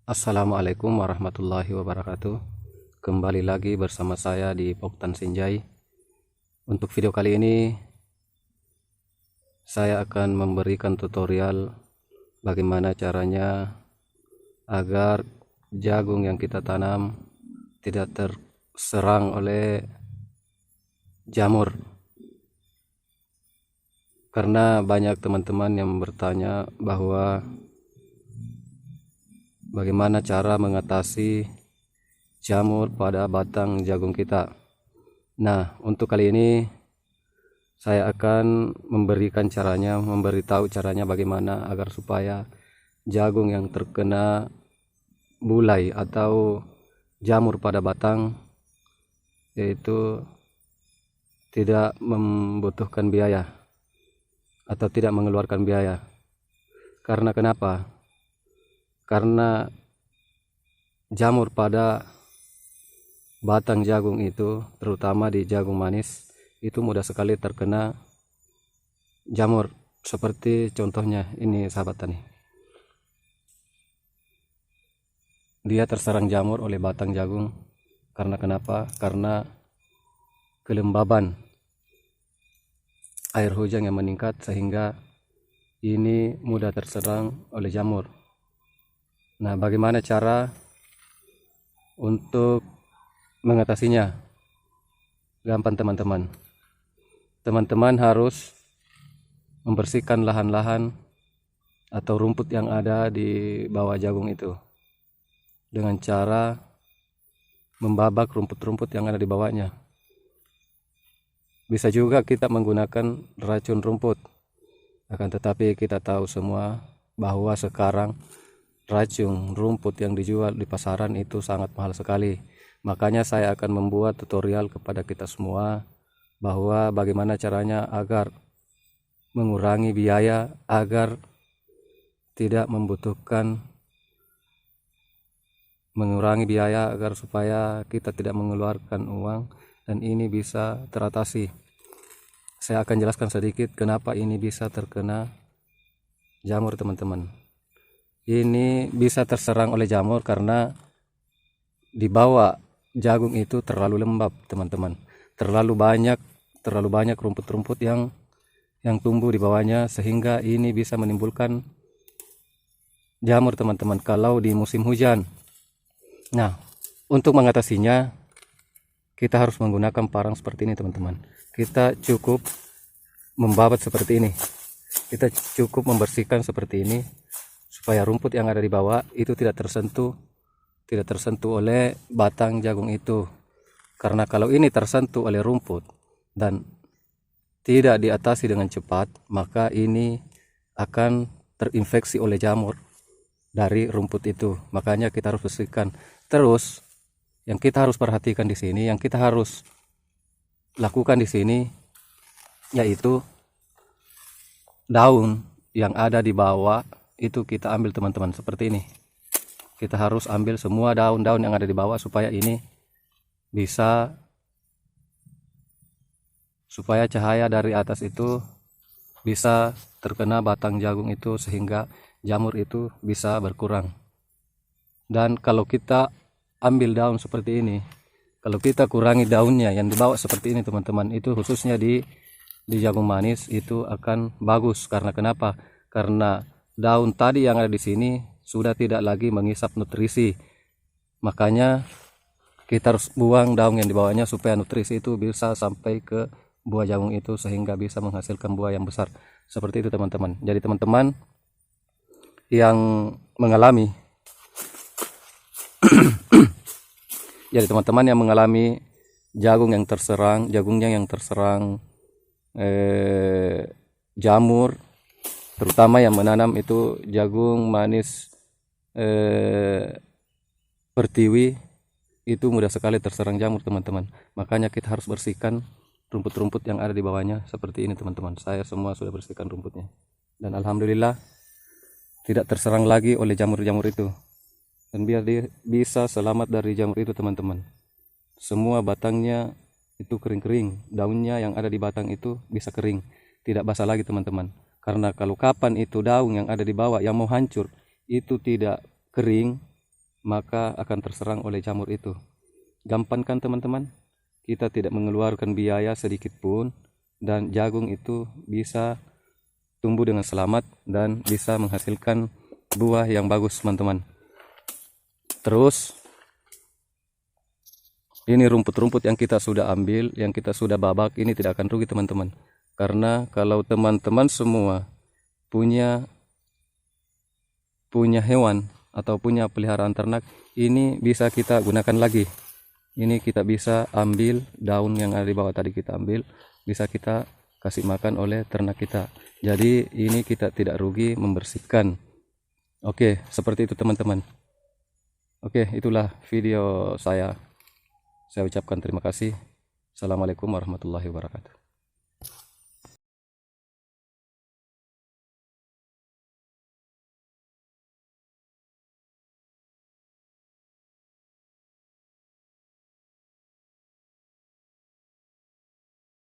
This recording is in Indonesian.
Assalamualaikum warahmatullahi wabarakatuh. Kembali lagi bersama saya di Poktan Sinjai. Untuk video kali ini saya akan memberikan tutorial bagaimana caranya agar jagung yang kita tanam tidak terserang oleh jamur. Karena banyak teman-teman yang bertanya bahwa bagaimana cara mengatasi jamur pada batang jagung kita. Nah, untuk kali ini saya akan memberitahu caranya bagaimana agar supaya jagung yang terkena bulai atau jamur pada batang yaitu tidak membutuhkan biaya atau tidak mengeluarkan biaya. Karena kenapa? Karena jamur pada batang jagung itu, terutama di jagung manis, itu mudah sekali terkena jamur. Seperti contohnya ini sahabat tani, dia terserang jamur oleh batang jagung. Karena kenapa? Karena kelembaban air hujan yang meningkat sehingga ini mudah terserang oleh jamur. Nah, bagaimana cara untuk mengatasinya? Gampang teman-teman. Teman-teman harus membersihkan lahan-lahan atau rumput yang ada di bawah jagung itu dengan cara membabak rumput-rumput yang ada di bawahnya. Bisa juga kita menggunakan racun rumput. Akan tetapi kita tahu semua bahwa sekarang racun rumput yang dijual di pasaran itu sangat mahal sekali. Makanya saya akan membuat tutorial kepada kita semua bahwa bagaimana caranya agar mengurangi biaya, agar tidak membutuhkan agar supaya kita tidak mengeluarkan uang dan ini bisa teratasi. Saya akan jelaskan sedikit kenapa ini bisa terkena jamur teman-teman. Ini bisa terserang oleh jamur karena di bawah jagung itu terlalu lembab teman-teman, terlalu banyak rumput-rumput yang tumbuh di bawahnya sehingga ini bisa menimbulkan jamur teman-teman kalau di musim hujan. Nah, untuk mengatasinya kita harus menggunakan parang seperti ini teman-teman. Kita cukup membabat seperti ini, kita cukup membersihkan seperti ini supaya rumput yang ada di bawah itu tidak tersentuh oleh batang jagung itu. Karena kalau ini tersentuh oleh rumput dan tidak diatasi dengan cepat, maka ini akan terinfeksi oleh jamur dari rumput itu. Makanya kita harus bersihkan. Terus yang kita harus perhatikan di sini, yang kita harus lakukan di sini yaitu daun yang ada di bawah itu kita ambil teman-teman seperti ini. Kita harus ambil semua daun-daun yang ada di bawah supaya cahaya dari atas itu bisa terkena batang jagung itu sehingga jamur itu bisa berkurang. Dan kalau kita ambil daun seperti ini, kalau kita kurangi daunnya yang dibawa seperti ini teman-teman, itu khususnya di jagung manis itu akan bagus. Karena kenapa? Karena daun tadi yang ada di sini sudah tidak lagi mengisap nutrisi. Makanya kita harus buang daun yang di bawahnya supaya nutrisi itu bisa sampai ke buah jagung itu sehingga bisa menghasilkan buah yang besar. Seperti itu teman-teman. Jadi teman-teman yang mengalami jagungnya yang terserang jamur, terutama yang menanam itu jagung manis pertiwi, itu mudah sekali terserang jamur teman-teman. Makanya kita harus bersihkan rumput-rumput yang ada di bawahnya seperti ini teman-teman. Saya semua sudah bersihkan rumputnya dan alhamdulillah tidak terserang lagi oleh jamur-jamur itu. Dan biar dia bisa selamat dari jamur itu teman-teman, semua batangnya itu kering-kering, daunnya yang ada di batang itu bisa kering, tidak basah lagi teman-teman. Karena kalau kapan itu daun yang ada di bawah yang mau hancur itu tidak kering, maka akan terserang oleh jamur itu. Gampang kan teman-teman? Kita tidak mengeluarkan biaya sedikit pun, dan jagung itu bisa tumbuh dengan selamat dan bisa menghasilkan buah yang bagus teman-teman. Terus ini rumput-rumput yang kita sudah ambil, yang kita sudah babak, ini tidak akan rugi teman-teman. Karena kalau teman-teman semua punya hewan atau punya peliharaan ternak, ini bisa kita gunakan lagi. Ini kita bisa ambil daun yang ada di bawah tadi, kita ambil, bisa kita kasih makan oleh ternak kita. Jadi ini kita tidak rugi membersihkan. Oke, seperti itu teman-teman. Oke, itulah video saya. Saya ucapkan terima kasih. Assalamualaikum warahmatullahi wabarakatuh.